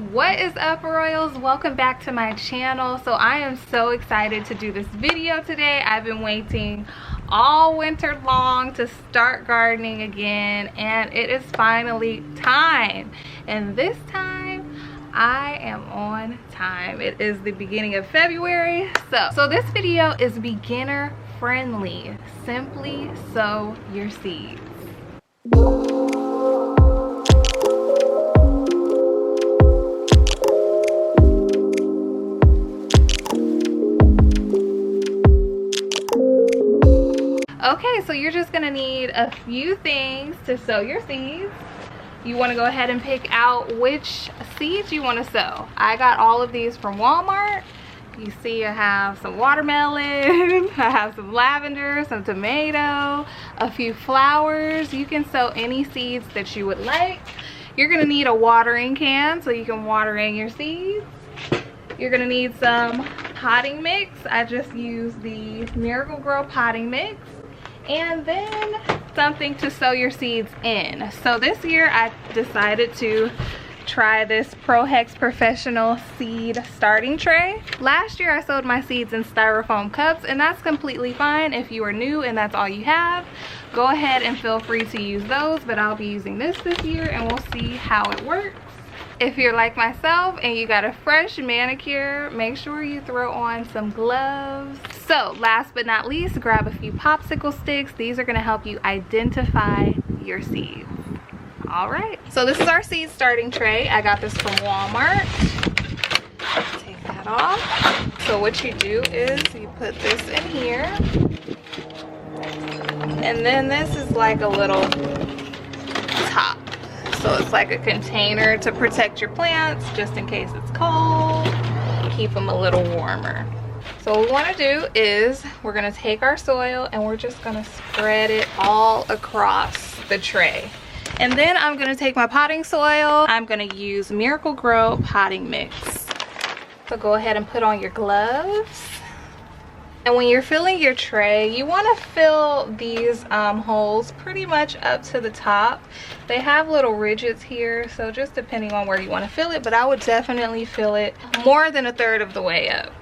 What is up, royals? Welcome back to my channel. So I am so excited to do this video today. I've been waiting all winter long to start gardening again, and it is finally time. And this time I am on time. It is the beginning of February. So this video is beginner friendly. Simply sow your seeds. Okay, so you're just gonna need a few things to sow your seeds. You wanna go ahead and pick out which seeds you wanna sow. I got all of these from Walmart. You see I have some watermelon, I have some lavender, some tomato, a few flowers. You can sow any seeds that you would like. You're gonna need a watering can so you can water in your seeds. You're gonna need some potting mix. I just used the Miracle-Gro potting mix. And then something to sow your seeds in. So this year I decided to try this Pro Hex Professional seed starting tray. Last year I sowed my seeds in styrofoam cups, and that's completely fine. If you are new and that's all you have, go ahead and feel free to use those, but I'll be using this year and we'll see how it works. If you're like myself and you got a fresh manicure, make sure you throw on some gloves. So last but not least, grab a few popsicle sticks. These are gonna help you identify your seeds. All right, so this is our seed starting tray. I got this from Walmart. Take that off. So what you do is you put this in here. And then this is like a little top. So it's like a container to protect your plants just in case it's cold. Keep them a little warmer. So what we want to do is we're going to take our soil and we're just going to spread it all across the tray. And then I'm going to take my potting soil. I'm going to use Miracle-Gro potting mix. So go ahead and put on your gloves. And when you're filling your tray, you want to fill these holes pretty much up to the top. They have little ridges here, so just depending on where you want to fill it, but I would definitely fill it more than a third of the way up.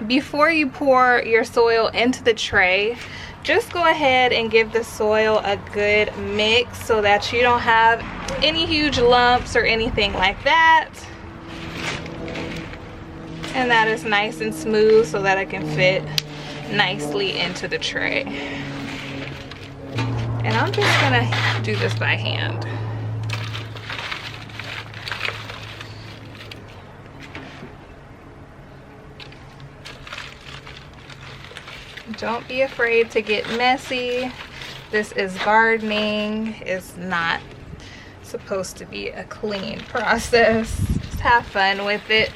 Before you pour your soil into the tray, just go ahead and give the soil a good mix so that you don't have any huge lumps or anything like that. And that is nice and smooth so that it can fit nicely into the tray. And I'm just gonna do this by hand. Don't be afraid to get messy. This is gardening. It's not supposed to be a clean process. Just have fun with it.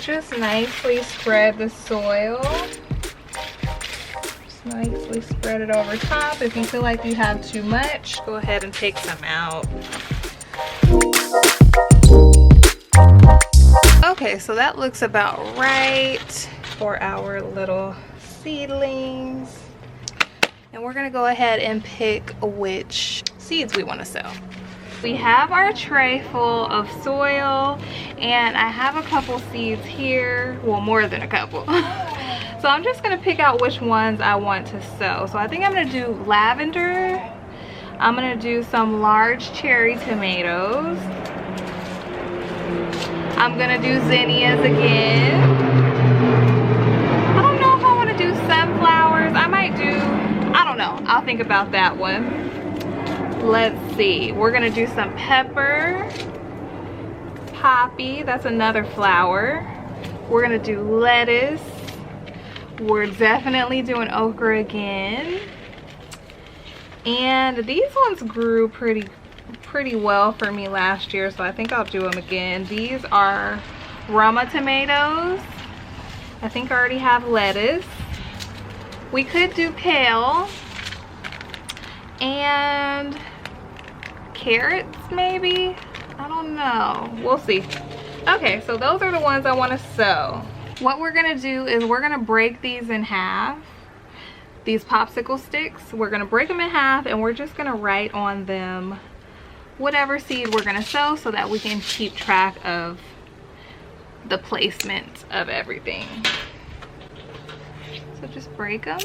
Just nicely spread the soil. Just nicely spread it over top. If you feel like you have too much, go ahead and take some out. Okay, so that looks about right for our little seedlings. And we're gonna go ahead and pick which seeds we want to sow. We have our tray full of soil, and I have a couple seeds here. Well, more than a couple. So I'm just gonna pick out which ones I want to sow. So I think I'm gonna do lavender. I'm gonna do some large cherry tomatoes. I'm gonna do zinnias again. I don't know if I wanna do sunflowers. I might do, I don't know. I'll think about that one. Let's see, we're gonna do some pepper, poppy, that's another flower. We're gonna do lettuce. We're definitely doing okra again. And these ones grew pretty well for me last year, so I think I'll do them again. These are Roma tomatoes. I think I already have lettuce. We could do kale and carrots maybe. I don't know, we'll see. Okay, so those are the ones I want to sow. What we're gonna do is we're gonna break these in half. These popsicle sticks, we're gonna break them in half, and we're just gonna write on them whatever seed we're gonna sow so that we can keep track of the placement of everything. So just break them.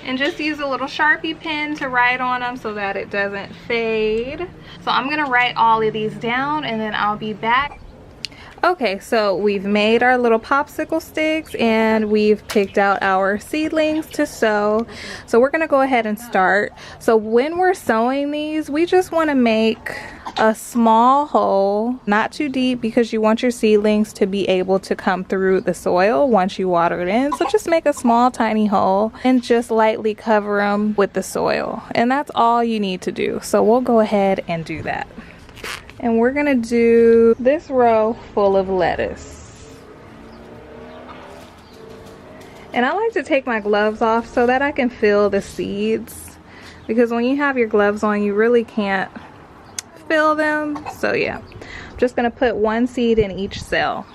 And just use a little Sharpie pen to write on them so that it doesn't fade. So I'm gonna write all of these down and then I'll be back. Okay, so we've made our little popsicle sticks and we've picked out our seedlings to sow. So we're gonna go ahead and start. So when we're sowing these, we just wanna make a small hole, not too deep, because you want your seedlings to be able to come through the soil once you water it in. So just make a small tiny hole and just lightly cover them with the soil. And that's all you need to do. So we'll go ahead and do that. And we're gonna do this row full of lettuce. And I like to take my gloves off so that I can feel the seeds, because when you have your gloves on you really can't feel them. So yeah, I'm just gonna put one seed in each cell.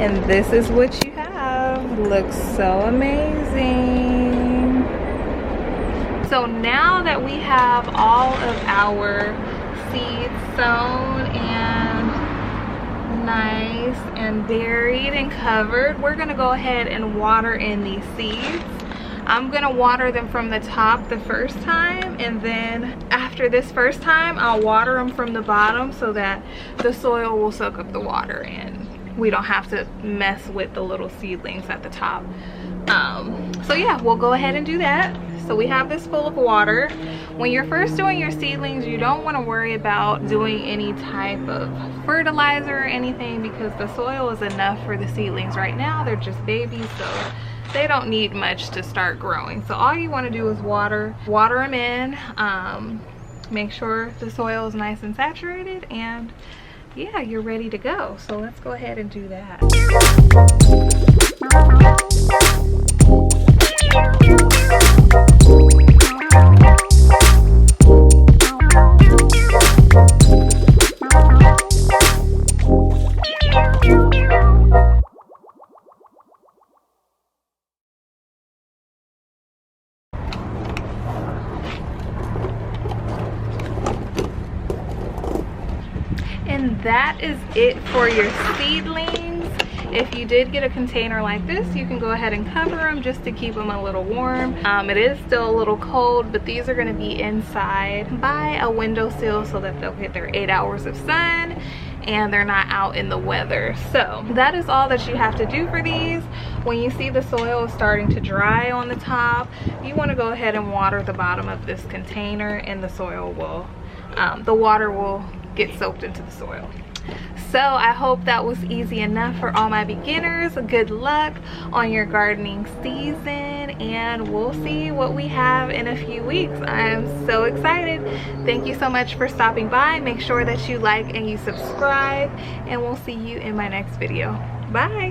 And this is what you have. Looks so amazing. So now that we have all of our seeds sown and nice and buried and covered, we're gonna go ahead and water in these seeds. I'm gonna water them from the top the first time, and then after this first time I'll water them from the bottom so that the soil will soak up the water and we don't have to mess with the little seedlings at the top. So yeah, we'll go ahead and do that. So we have this full of water. When you're first doing your seedlings, you don't want to worry about doing any type of fertilizer or anything, because the soil is enough for the seedlings right now. They're just babies, so they don't need much to start growing. So all you want to do is water them in, make sure the soil is nice and saturated, and yeah, you're ready to go. So let's go ahead and do that. And that is it for your seedlings. If you did get a container like this, you can go ahead and cover them just to keep them a little warm. It is still a little cold, but these are going to be inside by a windowsill so that they'll get their 8 hours of sun and they're not out in the weather. So that is all that you have to do for these. When you see the soil is starting to dry on the top, you want to go ahead and water the bottom of this container, and the soil will, the water will get soaked into the soil. So I hope that was easy enough for all my beginners. Good luck on your gardening season, and we'll see what we have in a few weeks. I am so excited. Thank you so much for stopping by. Make sure that you like and you subscribe, and we'll see you in my next video. Bye.